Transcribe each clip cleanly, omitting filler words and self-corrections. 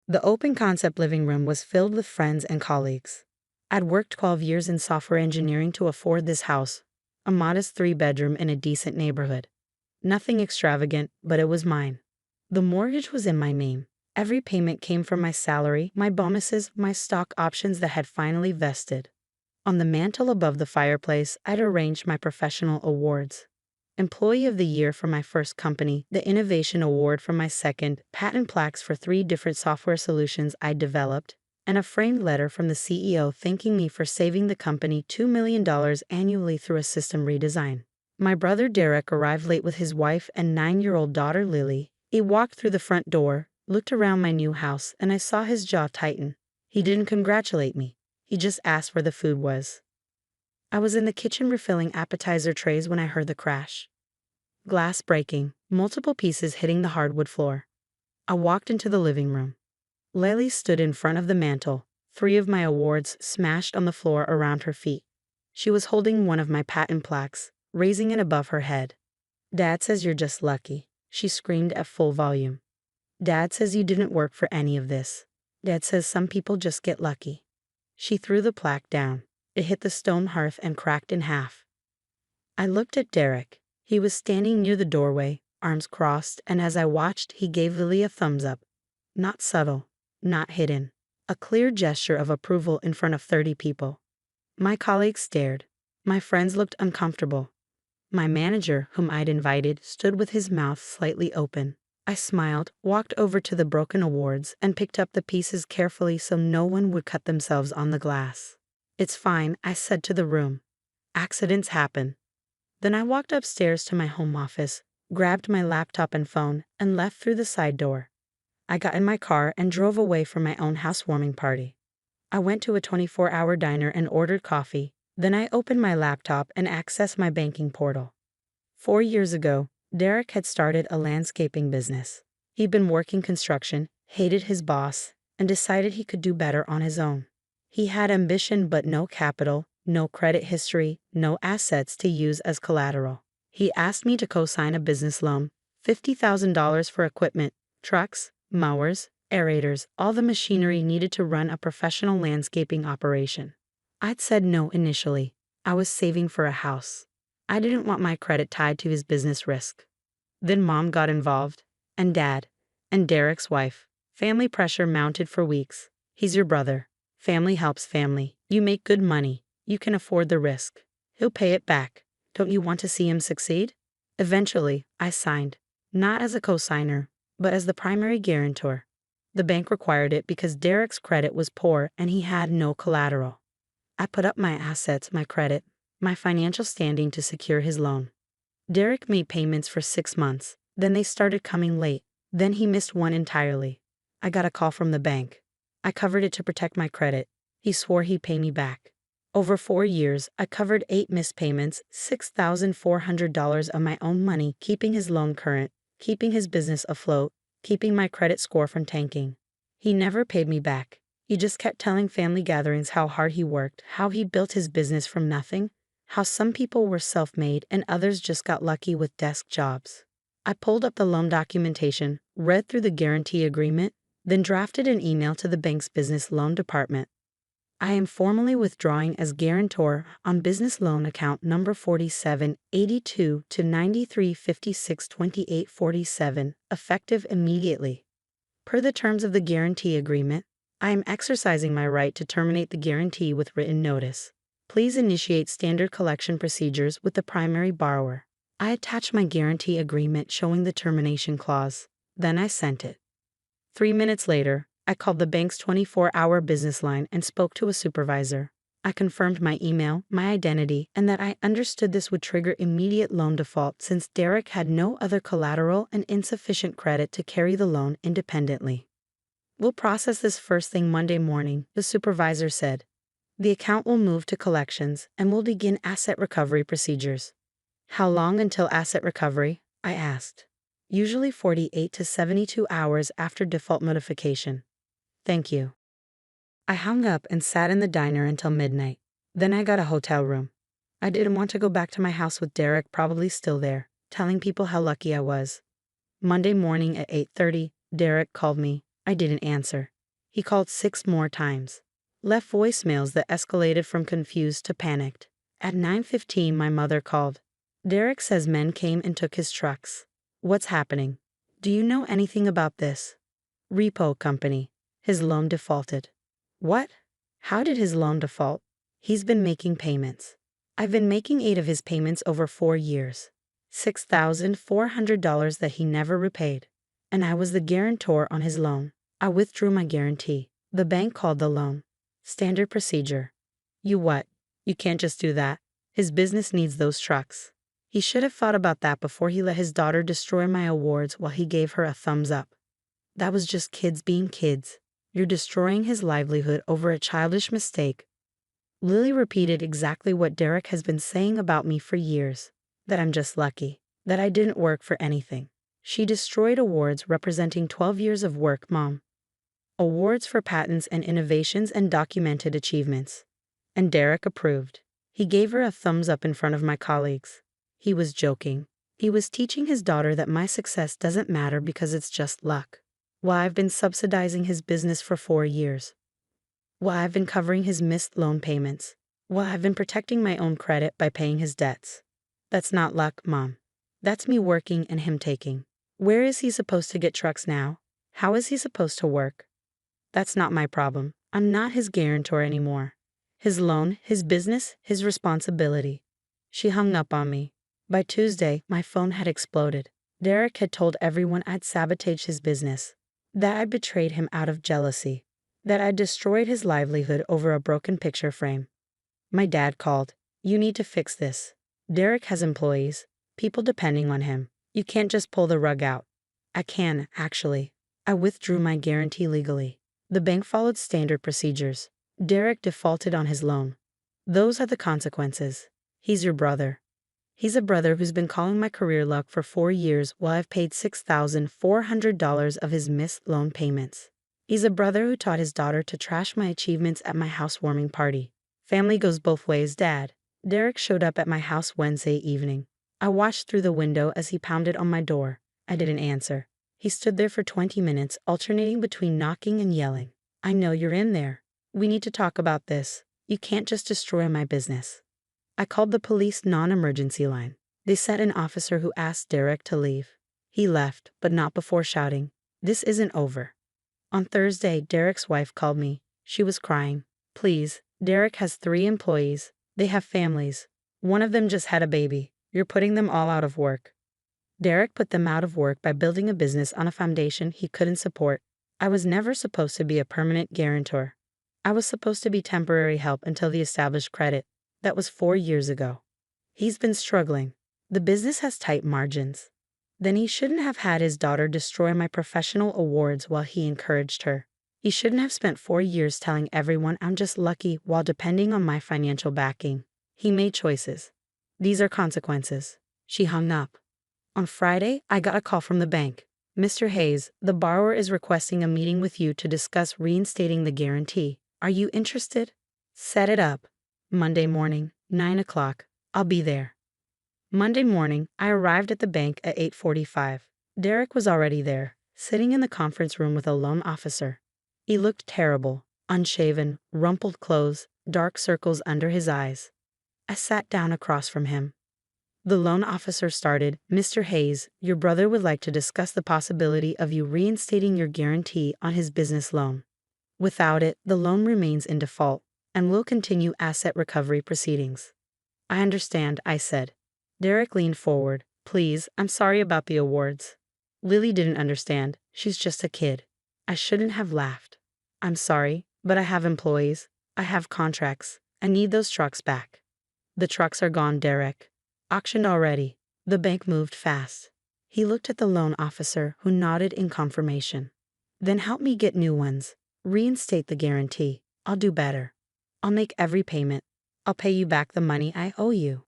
The open-concept living room was filled with friends and colleagues. I'd worked 12 years in software engineering to afford this house, a modest 3-bedroom in a decent neighborhood. Nothing extravagant, but it was mine. The mortgage was in my name. Every payment came from my salary, my bonuses, my stock options that had finally vested. On the mantel above the fireplace, I'd arranged my professional awards. Employee of the Year for my first company, the Innovation Award for my second, patent plaques for 3 different software solutions I developed, and a framed letter from the CEO thanking me for saving the company $2 million annually through a system redesign. My brother Derek arrived late with his wife and 9-year-old daughter Lily. He walked through the front door, looked around my new house, and I saw his jaw tighten. He didn't congratulate me. He just asked where the food was. I was in the kitchen refilling appetizer trays when I heard the crash. Glass breaking, multiple pieces hitting the hardwood floor. I walked into the living room. Lily stood in front of the mantel, 3 of my awards smashed on the floor around her feet. She was holding one of my patent plaques, raising it above her head. "Dad says you're just lucky," she screamed at full volume. "Dad says you didn't work for any of this. Dad says some people just get lucky." She threw the plaque down. It hit the stone hearth and cracked in half. I looked at Derek. He was standing near the doorway, arms crossed, and as I watched, he gave Lily a thumbs up. Not subtle, not hidden. A clear gesture of approval in front of 30 people. My colleagues stared. My friends looked uncomfortable. My manager, whom I'd invited, stood with his mouth slightly open. I smiled, walked over to the broken awards, and picked up the pieces carefully so no one would cut themselves on the glass. "It's fine," I said to the room. "Accidents happen." Then I walked upstairs to my home office, grabbed my laptop and phone, and left through the side door. I got in my car and drove away from my own housewarming party. I went to a 24-hour diner and ordered coffee. Then I opened my laptop and accessed my banking portal. 4 years ago, Derek had started a landscaping business. He'd been working construction, hated his boss, and decided he could do better on his own. He had ambition but no capital, no credit history, no assets to use as collateral. He asked me to co-sign a business loan, $50,000 for equipment, trucks, mowers, aerators, all the machinery needed to run a professional landscaping operation. I'd said no initially. I was saving for a house. I didn't want my credit tied to his business risk. Then Mom got involved, and Dad, and Derek's wife. Family pressure mounted for weeks. "He's your brother. Family helps family. You make good money. You can afford the risk. He'll pay it back. Don't you want to see him succeed?" Eventually, I signed. Not as a co-signer, but as the primary guarantor. The bank required it because Derek's credit was poor and he had no collateral. I put up my assets, my credit, my financial standing to secure his loan. Derek made payments for 6 months. Then they started coming late. Then he missed one entirely. I got a call from the bank. I covered it to protect my credit. He swore he'd pay me back. Over 4 years, I covered 8 missed payments, $6,400 of my own money, keeping his loan current, keeping his business afloat, keeping my credit score from tanking. He never paid me back. He just kept telling family gatherings how hard he worked, how he built his business from nothing, how some people were self-made and others just got lucky with desk jobs. I pulled up the loan documentation, read through the guarantee agreement, then drafted an email to the bank's business loan department. "I am formally withdrawing as guarantor on business loan account number 4782 to 93562847, effective immediately. Per the terms of the guarantee agreement, I am exercising my right to terminate the guarantee with written notice. Please initiate standard collection procedures with the primary borrower." I attached my guarantee agreement showing the termination clause. Then I sent it. 3 minutes later, I called the bank's 24-hour business line and spoke to a supervisor. I confirmed my email, my identity, and that I understood this would trigger immediate loan default since Derek had no other collateral and insufficient credit to carry the loan independently. "We'll process this first thing Monday morning," the supervisor said. "The account will move to collections and we'll begin asset recovery procedures." "How long until asset recovery?" I asked. "Usually 48 to 72 hours after default notification." "Thank you." I hung up and sat in the diner until midnight. Then I got a hotel room. I didn't want to go back to my house with Derek probably still there, telling people how lucky I was. Monday morning at 8:30, Derek called me. I didn't answer. He called 6 more times. Left voicemails that escalated from confused to panicked. At 9:15, my mother called. Derek says men came and took his trucks. What's happening? Do you know anything about this? Repo company. His loan defaulted. What? How did his loan default? He's been making payments. I've been making 8 of his payments over 4 years. $6,400 that he never repaid. And I was the guarantor on his loan. I withdrew my guarantee. The bank called the loan. Standard procedure. You what? You can't just do that. His business needs those trucks. He should have thought about that before he let his daughter destroy my awards while he gave her a thumbs up. That was just kids being kids. You're destroying his livelihood over a childish mistake. Lily repeated exactly what Derek has been saying about me for years. That I'm just lucky. That I didn't work for anything. She destroyed awards representing 12 years of work, Mom. Awards for patents and innovations and documented achievements. And Derek approved. He gave her a thumbs up in front of my colleagues. He was joking. He was teaching his daughter that my success doesn't matter because it's just luck. While I've been subsidizing his business for 4 years. While I've been covering his missed loan payments. While I've been protecting my own credit by paying his debts. That's not luck, Mom. That's me working and him taking. Where is he supposed to get trucks now? How is he supposed to work? That's not my problem. I'm not his guarantor anymore. His loan, his business, his responsibility. She hung up on me. By Tuesday, my phone had exploded. Derek had told everyone I'd sabotaged his business. That I betrayed him out of jealousy. That I destroyed his livelihood over a broken picture frame. My dad called. You need to fix this. Derek has employees, people depending on him. You can't just pull the rug out. I can, actually. I withdrew my guarantee legally. The bank followed standard procedures. Derek defaulted on his loan. Those are the consequences. He's your brother. He's a brother who's been calling my career luck for 4 years while I've paid $6,400 of his missed loan payments. He's a brother who taught his daughter to trash my achievements at my housewarming party. Family goes both ways, Dad. Derek showed up at my house Wednesday evening. I watched through the window as he pounded on my door. I didn't answer. He stood there for 20 minutes, alternating between knocking and yelling. I know you're in there. We need to talk about this. You can't just destroy my business. I called the police non-emergency line. They sent an officer who asked Derek to leave. He left, but not before shouting, "This isn't over." On Thursday, Derek's wife called me. She was crying. Please, Derek has 3 employees. They have families. One of them just had a baby. You're putting them all out of work. Derek put them out of work by building a business on a foundation he couldn't support. I was never supposed to be a permanent guarantor. I was supposed to be temporary help until the established credit. That was 4 years ago. He's been struggling. The business has tight margins. Then he shouldn't have had his daughter destroy my professional awards while he encouraged her. He shouldn't have spent 4 years telling everyone I'm just lucky while depending on my financial backing. He made choices. These are consequences. She hung up. On Friday, I got a call from the bank. Mr. Hayes, the borrower is requesting a meeting with you to discuss reinstating the guarantee. Are you interested? Set it up. Monday morning, 9 o'clock. I'll be there. Monday morning, I arrived at the bank at 8:45. Derek was already there, sitting in the conference room with a loan officer. He looked terrible, unshaven, rumpled clothes, dark circles under his eyes. I sat down across from him. The loan officer started, Mr. Hayes, your brother would like to discuss the possibility of you reinstating your guarantee on his business loan. Without it, the loan remains in default and will continue asset recovery proceedings. I understand, I said. Derek leaned forward. Please, I'm sorry about the awards. Lily didn't understand. She's just a kid. I shouldn't have laughed. I'm sorry, but I have employees. I have contracts. I need those trucks back. The trucks are gone, Derek. Auctioned already. The bank moved fast. He looked at the loan officer, who nodded in confirmation. Then help me get new ones. Reinstate the guarantee. I'll do better. I'll make every payment. I'll pay you back the money I owe you.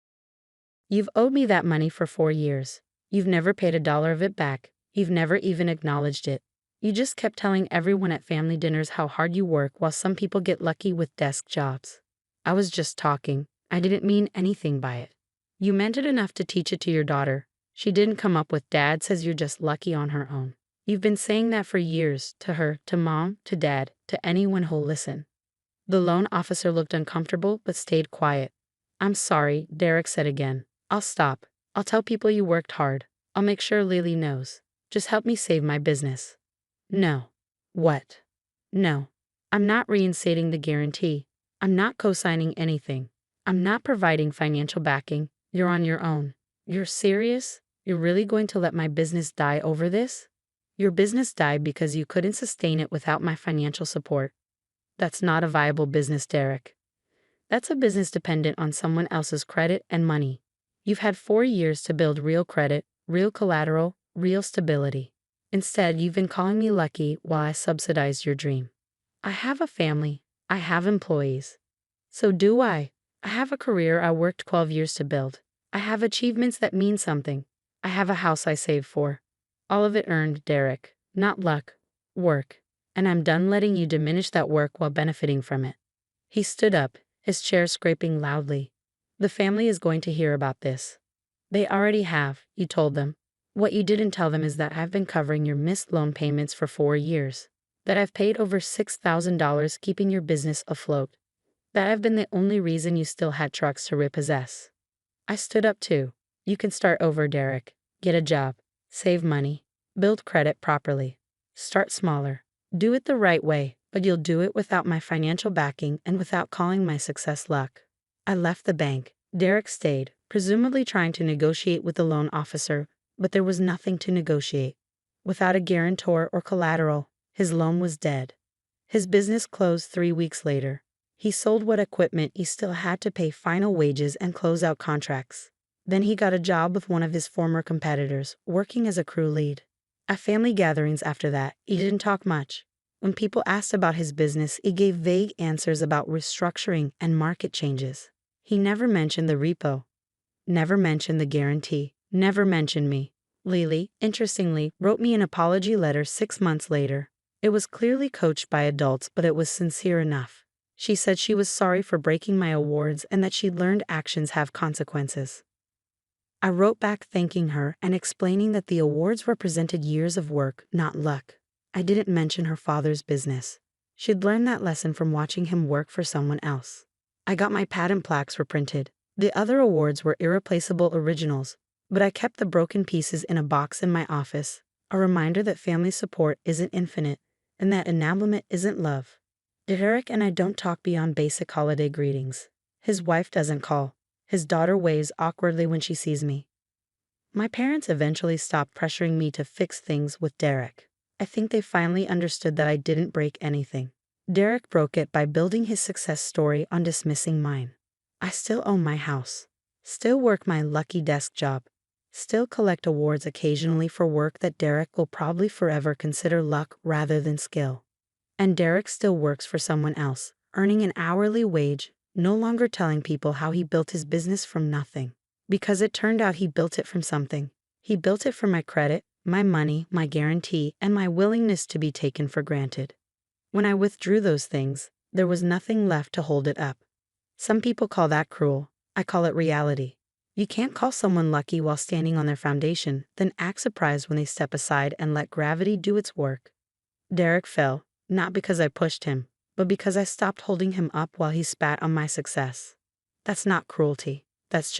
You've owed me that money for 4 years. You've never paid a dollar of it back. You've never even acknowledged it. You just kept telling everyone at family dinners how hard you work while some people get lucky with desk jobs. I was just talking. I didn't mean anything by it. You meant it enough to teach it to your daughter. She didn't come up with Dad says you're just lucky on her own. You've been saying that for years, to her, to mom, to dad, to anyone who'll listen. The loan officer looked uncomfortable but stayed quiet. I'm sorry, Derek said again. I'll stop. I'll tell people you worked hard. I'll make sure Lily knows. Just help me save my business. No. What? No. I'm not reinstating the guarantee. I'm not co-signing anything. I'm not providing financial backing. You're on your own. You're serious? You're really going to let my business die over this? Your business died because you couldn't sustain it without my financial support. That's not a viable business, Derek. That's a business dependent on someone else's credit and money. You've had 4 years to build real credit, real collateral, real stability. Instead, you've been calling me lucky while I subsidized your dream. I have a family. I have employees. So do I. I have a career I worked 12 years to build. I have achievements that mean something. I have a house I saved for. All of it earned, Derek. Not luck. Work. And I'm done letting you diminish that work while benefiting from it. He stood up, his chair scraping loudly. The family is going to hear about this. They already have, you told them. What you didn't tell them is that I've been covering your missed loan payments for 4 years. That I've paid over $6,000 keeping your business afloat. That I've been the only reason you still had trucks to repossess. I stood up too. You can start over, Derek. Get a job. Save money. Build credit properly. Start smaller. Do it the right way, but you'll do it without my financial backing and without calling my success luck. I left the bank. Derek stayed, presumably trying to negotiate with the loan officer, but there was nothing to negotiate. Without a guarantor or collateral, his loan was dead. His business closed 3 weeks later. He sold what equipment he still had to pay final wages and close out contracts. Then he got a job with one of his former competitors, working as a crew lead. At family gatherings after that, he didn't talk much. When people asked about his business, he gave vague answers about restructuring and market changes. He never mentioned the repo. Never mentioned the guarantee. Never mentioned me. Lily, interestingly, wrote me an apology letter 6 months later. It was clearly coached by adults, but it was sincere enough. She said she was sorry for breaking my awards and that she'd learned actions have consequences. I wrote back thanking her and explaining that the awards represented years of work, not luck. I didn't mention her father's business. She'd learned that lesson from watching him work for someone else. I got my patent plaques reprinted. The other awards were irreplaceable originals, but I kept the broken pieces in a box in my office, a reminder that family support isn't infinite and that enablement isn't love. Derek and I don't talk beyond basic holiday greetings. His wife doesn't call. His daughter waves awkwardly when she sees me. My parents eventually stopped pressuring me to fix things with Derek. I think they finally understood that I didn't break anything. Derek broke it by building his success story on dismissing mine. I still own my house. Still work my lucky desk job. Still collect awards occasionally for work that Derek will probably forever consider luck rather than skill. And Derek still works for someone else, earning an hourly wage, no longer telling people how he built his business from nothing. Because it turned out he built it from something. He built it from my credit, my money, my guarantee, and my willingness to be taken for granted. When I withdrew those things, there was nothing left to hold it up. Some people call that cruel. I call it reality. You can't call someone lucky while standing on their foundation, then act surprised when they step aside and let gravity do its work. Derek fell, not because I pushed him, but because I stopped holding him up while he spat on my success. That's not cruelty. That's just